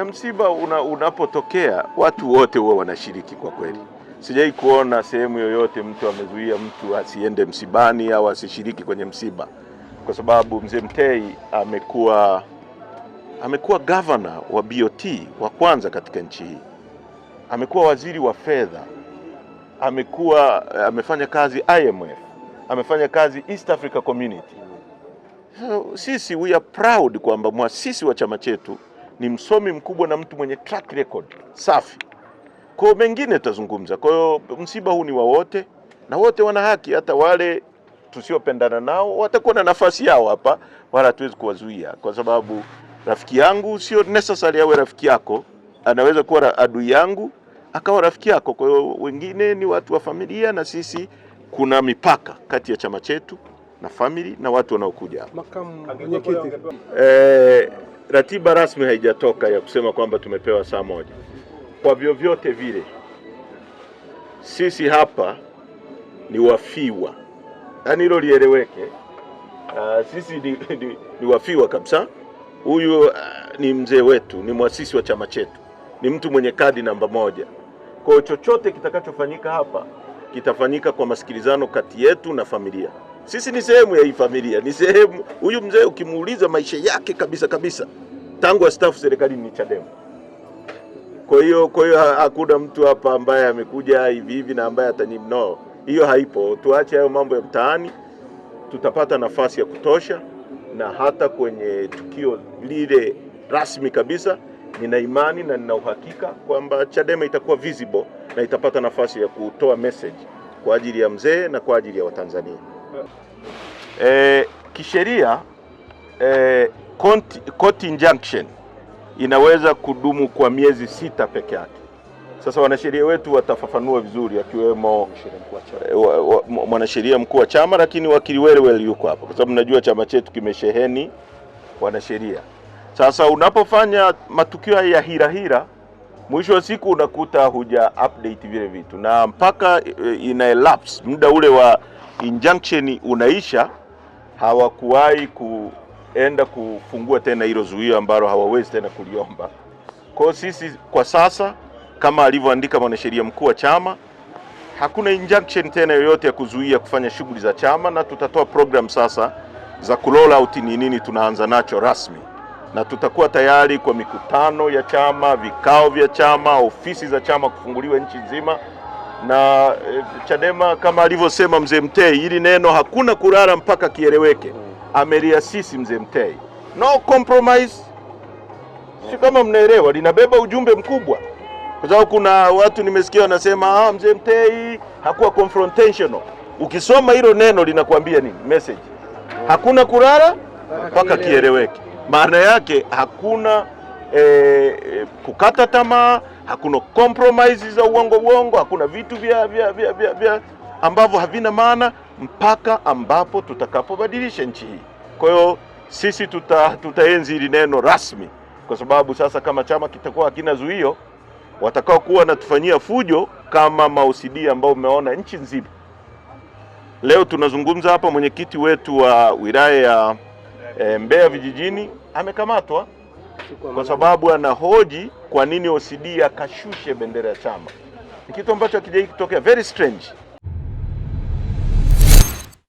Msiba unapotokea watu wote huwa wanashiriki kwa kweli. Sijai kuona sehemu yoyote mtu amezuia mtu asiende msibani au asishiriki kwenye msiba, kwa sababu Mzee Mtei amekuwa governor wa BOT wa kwanza katika nchi hii, amekuwa waziri wa fedha, amefanya kazi IMF, amefanya kazi East Africa Community. So, sisi we are proud kwamba muasisi wa chama chetu ni msomi mkubwa na mtu mwenye track record safi. Kwa mengine tutazungumza. Kwa hiyo msiba huu ni wa wote na wote wana haki, hata wale tusiopendana nao watakuwa na nafasi yao hapa, wala hatuwezi kuwazuia, kwa sababu rafiki yangu sio necessarily awe rafiki yako, anaweza kuwa adui yangu akawa rafiki yako. Kwa hiyo wengine ni watu wa familia, na sisi kuna mipaka kati ya chama chetu na family na watu wanaokuja hapa. Makamu mwenyekiti, ratiba rasmi haijatoka ya kusema kwamba tumepewa saa moja. Kwa vyovyote vile sisi hapa ni wafiwa, yaani hilo lieleweke. Sisi ni wafiwa kabisa. Huyu ni mzee wetu, ni muasisi wa chama chetu, ni mtu mwenye kadi namba 1. Kwa hiyo chochote kitakachofanyika hapa kitafanyika kwa masikilizano kati yetu na familia. Sisi ni sehemu ya hii familia, ni sehemu. Huyu mzee ukimuuliza maisha yake kabisa tangu astaafu serikalini ni Chadema. Kwa hiyo hakuna mtu hapa ambaye amekuja hivi na ambaye no, hiyo haipo. Tuache hayo mambo ya mtaani, tutapata nafasi ya kutosha, na hata kwenye tukio lile rasmi kabisa nina imani na nina uhakika kwamba Chadema itakuwa visible na itapata nafasi ya kutoa message kwa ajili ya mzee na kwa ajili ya Watanzania. Kisheria court injunction inaweza kudumu kwa miezi 6 peke yake. Sasa wanasheria wetu watafafanua vizuri, akiwemo mwanasheria mkuu wa chama, lakini wakili Welewele yuko hapa kwa sababu najua chama chetu kimesheheni wanasheria. Sasa unapofanya matukio ya hira, mwisho wa siku unakuta huja update vile vitu, na mpaka ina elapse muda ule wa injunction unaisha, hawakuwahi kuenda kufungua tena hilo zuio ambalo hawawezi tena kuliomba. Kwa sisi kwa sasa, kama alivyoandika mwanasheria mkuu wa chama, hakuna injunction tena yoyote ya kuzuia kufanya shughuli za chama, na tutatoa program sasa za roll out ni nini tunaanza nacho rasmi, na tutakuwa tayari kwa mikutano ya chama, vikao vya chama, ofisi za chama kufunguliwa nchi nzima. Na Chadema kama alivyosema Mzee Mtei, hili neno hakuna kulala mpaka kieleweke. Ameliasisi Mzee Mtei, no compromise. Si kama mnaelewa, linabeba ujumbe mkubwa, kwa sababu kuna watu nimesikia wanasema Mzee Mtei hakuwa confrontational. Ukisoma hilo neno linakuambia nini message? Hakuna kulala mpaka kieleweke. Maana yake hakuna kukata tamaa, hakuna compromises za uongo, hakuna vitu vya ambavyo havina maana mpaka ambapo tutakapobadilisha nchi hii. Kwa hiyo sisi tutaenzi hili neno rasmi, kwa sababu sasa kama chama kitakuwa hakina zuio, watakao kuwa natufanyia fujo kama mausidi ambao umeona nchi nzima. Leo tunazungumza hapa, mwenyekiti wetu wa wilaya ya Mbeya vijijini amekamatwa kwa sababu anahoji kwa nini OCD akashushe bendera ya chama. Ni kitu ambacho hakijai kutokea, very strange.